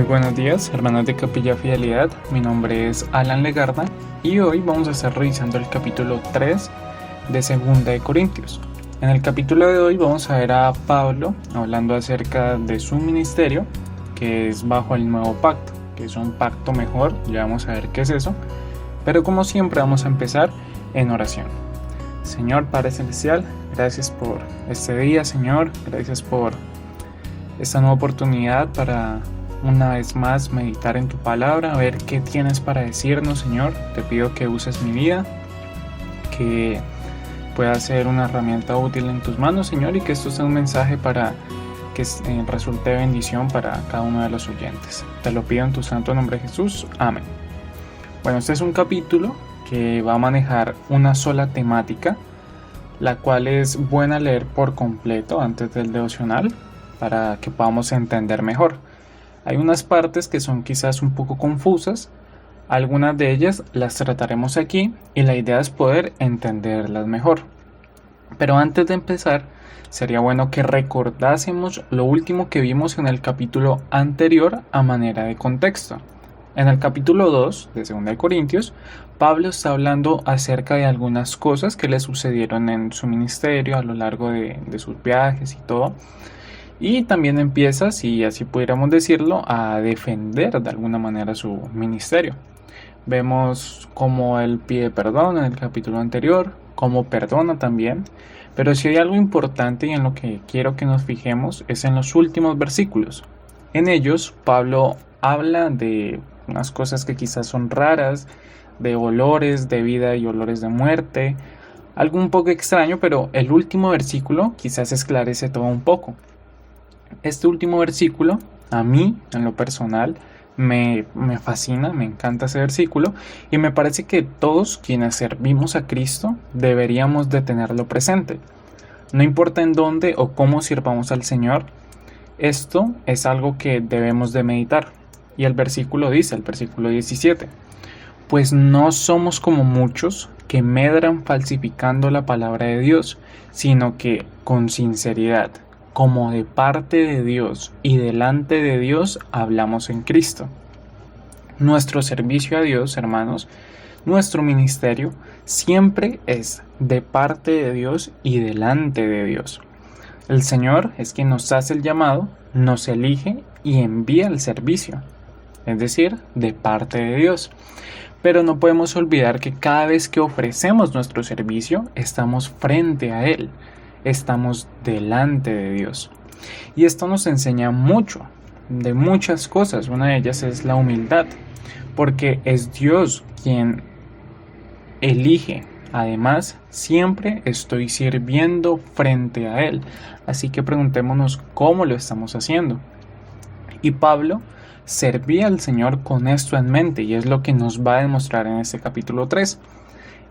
buenos días, hermanos de Capilla Fidelidad. Mi nombre es Alan Legarda y hoy vamos a estar revisando el capítulo 3 de Segunda de Corintios. En el capítulo de hoy vamos a ver a Pablo hablando acerca de su ministerio, que es bajo el nuevo pacto, que es un pacto mejor. Ya vamos a ver qué es eso. Pero como siempre vamos a empezar en oración. Señor Padre Celestial, gracias por este día, Señor. Gracias por esta nueva oportunidad para una vez más meditar en tu palabra, ver qué tienes para decirnos, Señor. Te pido que uses mi vida, que pueda ser una herramienta útil en tus manos, Señor, y que esto sea un mensaje para que resulte de bendición para cada uno de los oyentes. Te lo pido en tu santo nombre, Jesús. Amén. Bueno, este es un capítulo que va a manejar una sola temática, la cual es buena leer por completo antes del devocional para que podamos entender mejor. Hay unas partes que son quizás un poco confusas, algunas de ellas las trataremos aquí y la idea es poder entenderlas mejor. Pero antes de empezar, sería bueno que recordásemos lo último que vimos en el capítulo anterior a manera de contexto. En el capítulo 2 de 2 de Corintios, Pablo está hablando acerca de algunas cosas que le sucedieron en su ministerio a lo largo de sus viajes y todo. Y también empieza, si así pudiéramos decirlo, a defender de alguna manera su ministerio. Vemos cómo él pide perdón en el capítulo anterior, cómo perdona también. Pero si hay algo importante y en lo que quiero que nos fijemos es en los últimos versículos. En ellos, Pablo habla de unas cosas que quizás son raras, de olores de vida y olores de muerte. Algo un poco extraño, pero el último versículo quizás esclarece todo un poco. Este último versículo, a mí, en lo personal, me fascina, me encanta ese versículo y me parece que todos quienes servimos a Cristo deberíamos de tenerlo presente. No importa en dónde o cómo sirvamos al Señor, esto es algo que debemos de meditar. Y el versículo dice, el versículo 17, pues no somos como muchos que medran falsificando la palabra de Dios, sino que con sinceridad, como de parte de Dios y delante de Dios hablamos en Cristo. Nuestro servicio a Dios, hermanos, nuestro ministerio siempre es de parte de Dios y delante de Dios. El Señor es quien nos hace el llamado, nos elige y envía el servicio, es decir, de parte de Dios. Pero no podemos olvidar que cada vez que ofrecemos nuestro servicio, estamos frente a Él. Estamos delante de Dios. Y esto nos enseña mucho, de muchas cosas. Una de ellas es la humildad, porque es Dios quien elige. Además, siempre estoy sirviendo frente a Él. Así que preguntémonos cómo lo estamos haciendo. Y Pablo servía al Señor con esto en mente, y es lo que nos va a demostrar en este capítulo 3.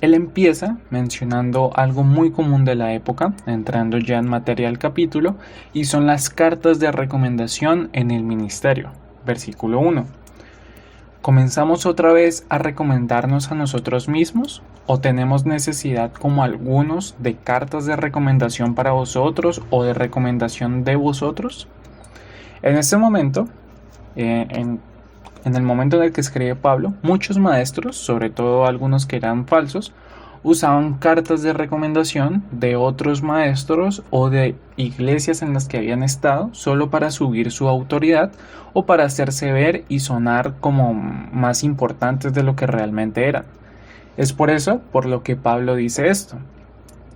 Él empieza mencionando algo muy común de la época, entrando ya en materia del capítulo, y son las cartas de recomendación en el ministerio. Versículo 1. ¿Comenzamos otra vez a recomendarnos a nosotros mismos? ¿O tenemos necesidad, como algunos, de cartas de recomendación para vosotros o de recomendación de vosotros? En este momento, en el momento en el que escribe Pablo, muchos maestros, sobre todo algunos que eran falsos, usaban cartas de recomendación de otros maestros o de iglesias en las que habían estado solo para subir su autoridad o para hacerse ver y sonar como más importantes de lo que realmente eran. Es por eso por lo que Pablo dice esto.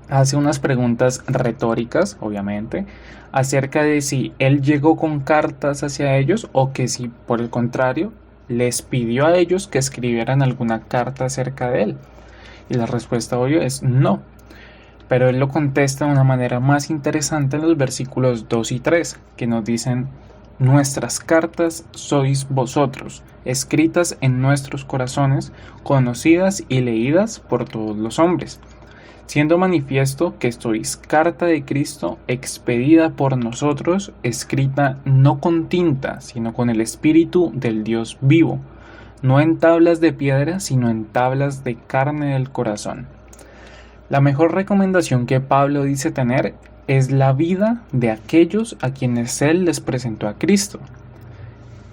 Hace unas preguntas retóricas, obviamente, acerca de si él llegó con cartas hacia ellos o que si, por el contrario, les pidió a ellos que escribieran alguna carta acerca de él. Y la respuesta obvia es no. Pero él lo contesta de una manera más interesante en los versículos 2 y 3, que nos dicen: nuestras cartas sois vosotros, escritas en nuestros corazones, conocidas y leídas por todos los hombres, siendo manifiesto que sois carta de Cristo expedida por nosotros, escrita no con tinta, sino con el Espíritu del Dios vivo, no en tablas de piedra, sino en tablas de carne del corazón. La mejor recomendación que Pablo dice tener es la vida de aquellos a quienes él les presentó a Cristo.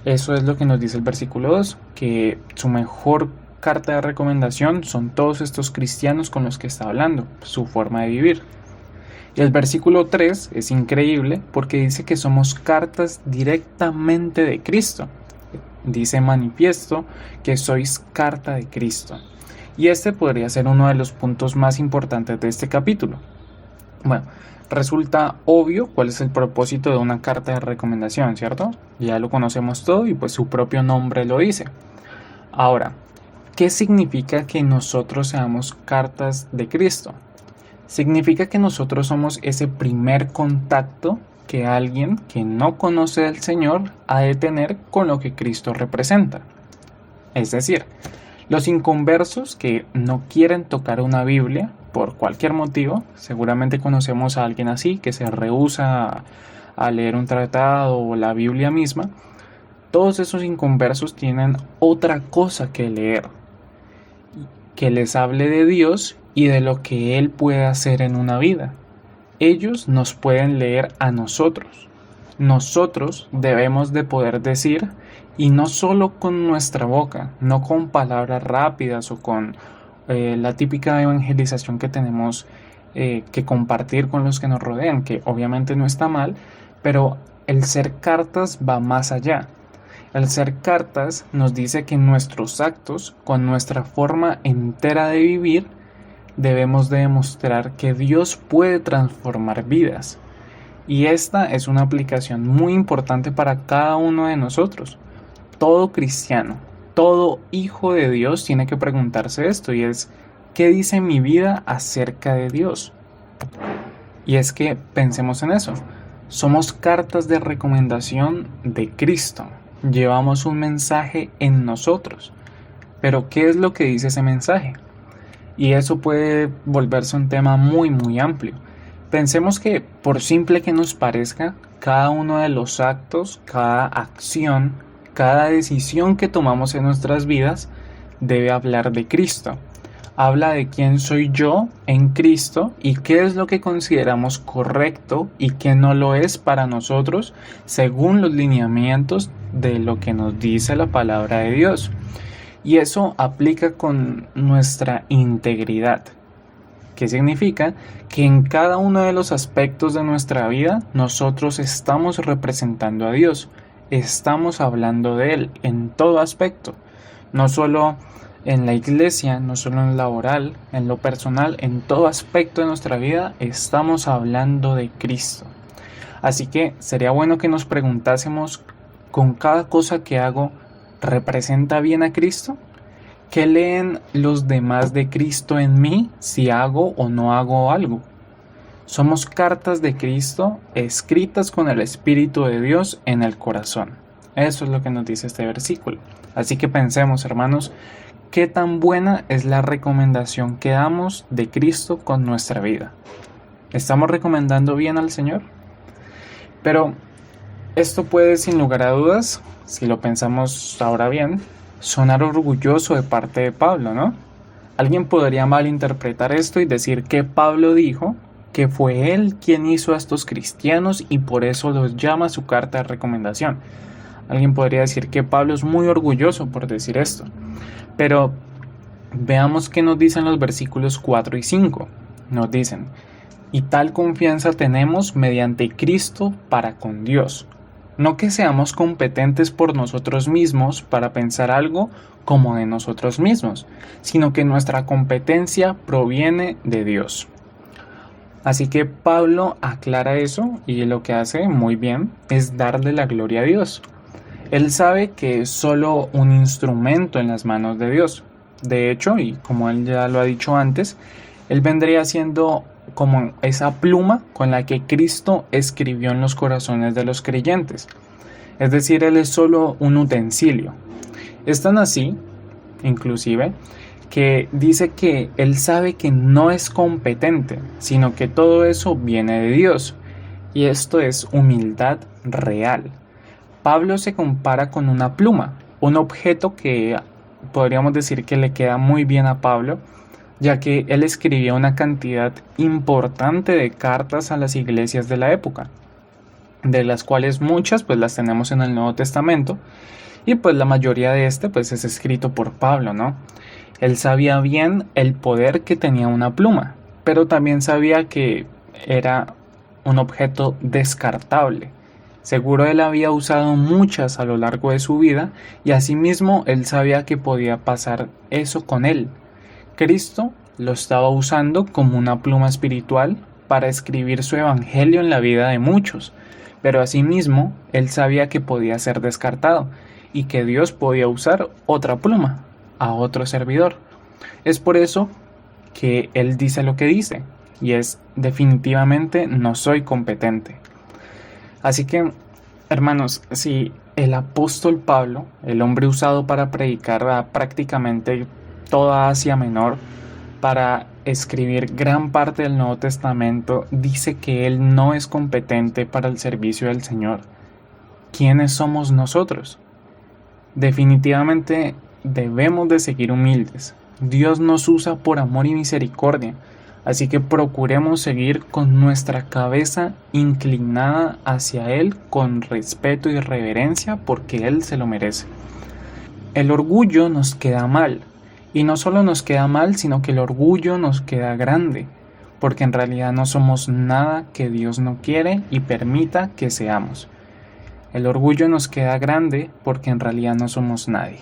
Eso es lo que nos dice el versículo 2, que su mejor carta de recomendación son todos estos cristianos con los que está hablando, su forma de vivir. Y el versículo 3 es increíble porque dice que somos cartas directamente de Cristo. Dice manifiesto que sois carta de Cristo. Y este podría ser uno de los puntos más importantes de este capítulo. Bueno, resulta obvio cuál es el propósito de una carta de recomendación, ¿cierto? Ya lo conocemos todo y pues su propio nombre lo dice. Ahora, ¿qué significa que nosotros seamos cartas de Cristo? Significa que nosotros somos ese primer contacto que alguien que no conoce al Señor ha de tener con lo que Cristo representa. Es decir, los inconversos que no quieren tocar una Biblia por cualquier motivo, seguramente conocemos a alguien así que se rehúsa a leer un tratado o la Biblia misma. Todos esos inconversos tienen otra cosa que leer, que les hable de Dios y de lo que Él puede hacer en una vida. Ellos nos pueden leer a nosotros. Nosotros debemos de poder decir, y no solo con nuestra boca, no con palabras rápidas o con la típica evangelización que tenemos que compartir con los que nos rodean, que obviamente no está mal, pero el ser cartas va más allá. El ser cartas nos dice que nuestros actos, con nuestra forma entera de vivir, debemos de demostrar que Dios puede transformar vidas. Y esta es una aplicación muy importante para cada uno de nosotros. Todo cristiano, todo hijo de Dios tiene que preguntarse esto, y es, ¿qué dice mi vida acerca de Dios? Y es que pensemos en eso. Somos cartas de recomendación de Cristo. Llevamos un mensaje en nosotros. Pero ¿qué es lo que dice ese mensaje? Y eso puede volverse un tema muy amplio. Pensemos que, por simple que nos parezca, cada uno de los actos, cada acción, cada decisión que tomamos en nuestras vidas debe hablar de Cristo. Habla de quién soy yo en Cristo y qué es lo que consideramos correcto y qué no lo es para nosotros según los lineamientos de lo que nos dice la palabra de Dios. Y eso aplica con nuestra integridad. ¿Qué significa? Que en cada uno de los aspectos de nuestra vida nosotros estamos representando a Dios. Estamos hablando de Él en todo aspecto. No solo en la iglesia, no solo en lo laboral, en lo personal, en todo aspecto de nuestra vida estamos hablando de Cristo. Así que sería bueno que nos preguntásemos, ¿con cada cosa que hago representa bien a Cristo? ¿Qué leen los demás de Cristo en mí si hago o no hago algo? Somos cartas de Cristo escritas con el Espíritu de Dios en el corazón. Eso es lo que nos dice este versículo. Así que pensemos, hermanos, ¿qué tan buena es la recomendación que damos de Cristo con nuestra vida? ¿Estamos recomendando bien al Señor? Pero esto puede, sin lugar a dudas, si lo pensamos ahora bien, sonar orgulloso de parte de Pablo, ¿no? Alguien podría malinterpretar esto y decir que Pablo dijo que fue él quien hizo a estos cristianos y por eso los llama su carta de recomendación. Alguien podría decir que Pablo es muy orgulloso por decir esto. Pero veamos qué nos dicen los versículos 4 y 5. Nos dicen, y tal confianza tenemos mediante Cristo para con Dios. No que seamos competentes por nosotros mismos para pensar algo como de nosotros mismos, sino que nuestra competencia proviene de Dios. Así que Pablo aclara eso y lo que hace muy bien es darle la gloria a Dios. Él sabe que es solo un instrumento en las manos de Dios. De hecho, y como él ya lo ha dicho antes, él vendría siendo como esa pluma con la que Cristo escribió en los corazones de los creyentes. Es decir, él es solo un utensilio. Es tan así, inclusive, que dice que él sabe que no es competente, sino que todo eso viene de Dios. Y esto es humildad real. Pablo se compara con una pluma, un objeto que podríamos decir que le queda muy bien a Pablo, ya que él escribía una cantidad importante de cartas a las iglesias de la época. de las cuales muchas pues las tenemos en el Nuevo Testamento, y pues la mayoría de pues es escrito por Pablo, ¿no? Él sabía bien el poder que tenía una pluma, pero también sabía que era un objeto descartable. Seguro él había usado muchas a lo largo de su vida, y asimismo él sabía que podía pasar eso con él. Cristo lo estaba usando como una pluma espiritual para escribir su evangelio en la vida de muchos, pero asimismo él sabía que podía ser descartado y que Dios podía usar otra pluma, a otro servidor. Es por eso que él dice lo que dice, y es: definitivamente no soy competente. Así que, hermanos, si el apóstol Pablo, el hombre usado para predicar a prácticamente toda Asia Menor, para escribir gran parte del Nuevo Testamento, dice que él no es competente para el servicio del Señor, ¿quiénes somos nosotros? Definitivamente debemos de seguir humildes. Dios nos usa por amor y misericordia, así que procuremos seguir con nuestra cabeza inclinada hacia Él con respeto y reverencia, porque Él se lo merece. El orgullo nos queda mal, y no solo nos queda mal, sino que el orgullo nos queda grande, porque en realidad no somos nada que Dios no quiere y permita que seamos. El orgullo nos queda grande porque en realidad no somos nadie.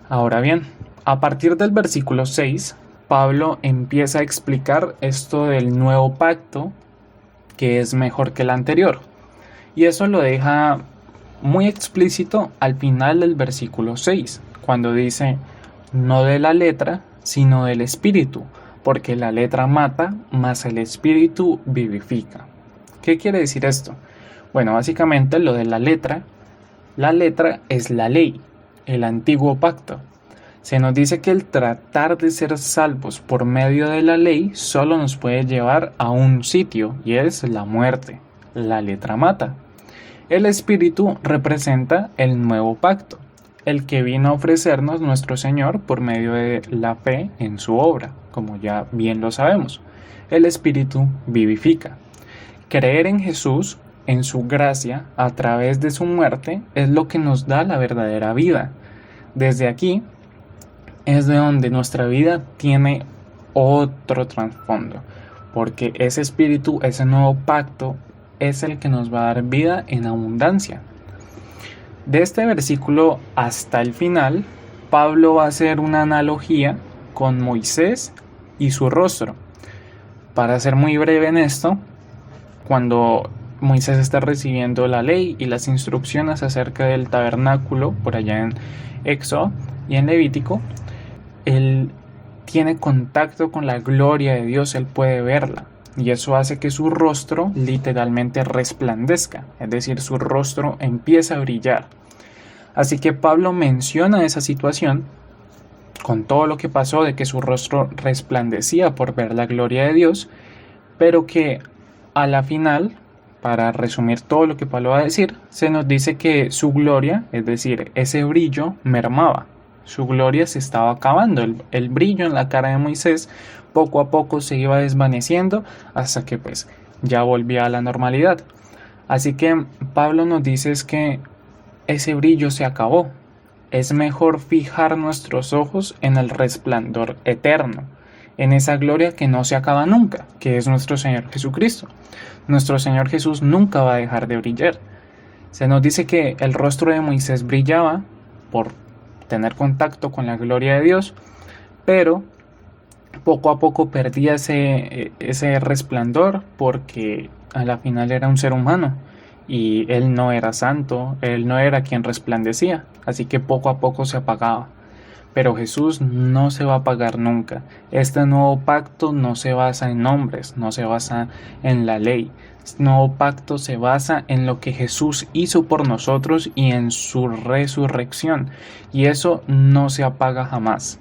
Ahora bien, a partir del versículo 6, Pablo empieza a explicar esto del nuevo pacto, que es mejor que el anterior. Y eso lo deja muy explícito al final del versículo 6, cuando dice: no de la letra, sino del espíritu, porque la letra mata, mas el espíritu vivifica. ¿Qué quiere decir esto? Bueno, básicamente lo de la letra es la ley, el antiguo pacto. Se nos dice que el tratar de ser salvos por medio de la ley solo nos puede llevar a un sitio, y es la muerte. La letra mata. El espíritu representa el nuevo pacto, el que vino a ofrecernos nuestro Señor por medio de la fe en su obra, como ya bien lo sabemos. El espíritu vivifica. Creer en Jesús, en su gracia, a través de su muerte, es lo que nos da la verdadera vida. Desde aquí es de donde nuestra vida tiene otro trasfondo, porque ese espíritu, ese nuevo pacto, es el que nos va a dar vida en abundancia. De este versículo hasta el final, Pablo va a hacer una analogía con Moisés y su rostro. Para ser muy breve en esto, cuando Moisés está recibiendo la ley y las instrucciones acerca del tabernáculo por allá en Éxodo y en Levítico, él tiene contacto con la gloria de Dios, él puede verla, y eso hace que su rostro literalmente resplandezca, es decir, su rostro empieza a brillar. Así que Pablo menciona esa situación con todo lo que pasó, de que su rostro resplandecía por ver la gloria de Dios, pero que a la final, para resumir todo lo que Pablo va a decir, se nos dice que su gloria, es decir, ese brillo, mermaba. Su gloria se estaba acabando. El brillo en la cara de Moisés poco a poco se iba desvaneciendo hasta que pues ya volvía a la normalidad. Así que Pablo nos dice es que ese brillo se acabó. Es mejor fijar nuestros ojos en el resplandor eterno, en esa gloria que no se acaba nunca, que es nuestro Señor Jesucristo. Nuestro Señor Jesús nunca va a dejar de brillar. Se nos dice que el rostro de Moisés brillaba por tener contacto con la gloria de Dios, pero poco a poco perdía ese resplandor, porque a la final era un ser humano y él no era santo, él no era quien resplandecía, así que poco a poco se apagaba. Pero Jesús no se va a apagar nunca. Este nuevo pacto no se basa en hombres, no se basa en la ley. Este nuevo pacto se basa en lo que Jesús hizo por nosotros y en su resurrección. Y eso no se apaga jamás.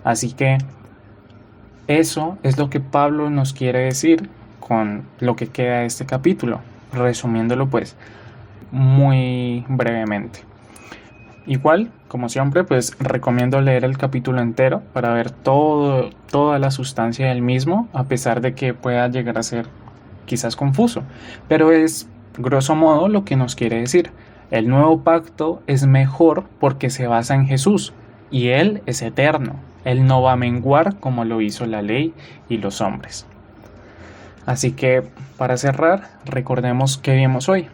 Así que eso es lo que Pablo nos quiere decir con lo que queda de este capítulo, resumiéndolo pues muy brevemente. Igual, como siempre, pues recomiendo leer el capítulo entero para ver toda la sustancia del mismo, a pesar de que pueda llegar a ser quizás confuso, pero es grosso modo lo que nos quiere decir. El nuevo pacto es mejor porque se basa en Jesús y Él es eterno. Él no va a menguar como lo hizo la ley y los hombres. Así que, para cerrar, recordemos qué vimos hoy.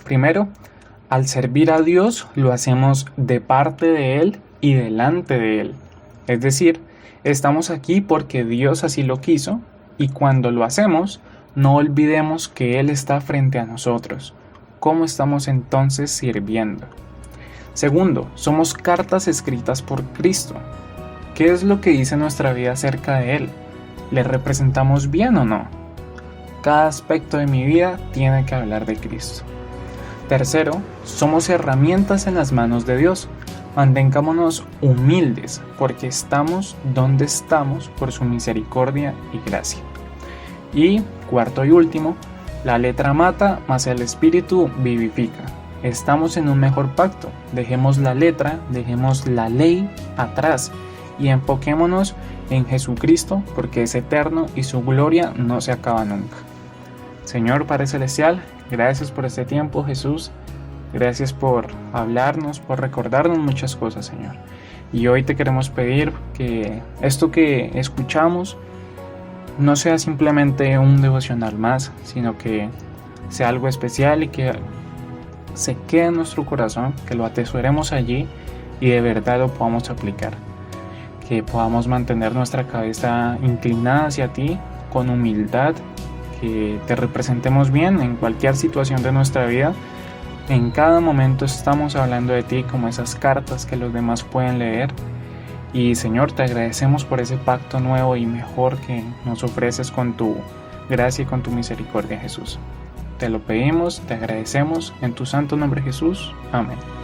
Primero, al servir a Dios lo hacemos de parte de Él y delante de Él. Es decir, estamos aquí porque Dios así lo quiso y cuando lo hacemos, no olvidemos que Él está frente a nosotros. ¿Cómo estamos entonces sirviendo? Segundo, somos cartas escritas por Cristo. ¿Qué es lo que dice nuestra vida acerca de Él? ¿Le representamos bien o no? Cada aspecto de mi vida tiene que hablar de Cristo. Tercero, somos herramientas en las manos de Dios. Mantengámonos humildes porque estamos donde estamos por su misericordia y gracia. Y cuarto y último, la letra mata, mas el espíritu vivifica. Estamos en un mejor pacto. Dejemos la letra, dejemos la ley atrás y enfoquémonos en Jesucristo porque es eterno y su gloria no se acaba nunca. Señor Padre Celestial, gracias por este tiempo, Jesús. Gracias por hablarnos, por recordarnos muchas cosas, Señor. Y hoy te queremos pedir que esto que escuchamos no sea simplemente un devocional más, sino que sea algo especial y que se quede en nuestro corazón, que lo atesoremos allí y de verdad lo podamos aplicar. Que podamos mantener nuestra cabeza inclinada hacia ti con humildad, que te representemos bien en cualquier situación de nuestra vida. En cada momento estamos hablando de ti como esas cartas que los demás pueden leer. Y Señor, te agradecemos por ese pacto nuevo y mejor que nos ofreces con tu gracia y con tu misericordia, Jesús. Te lo pedimos, te agradecemos, en tu santo nombre, Jesús. Amén.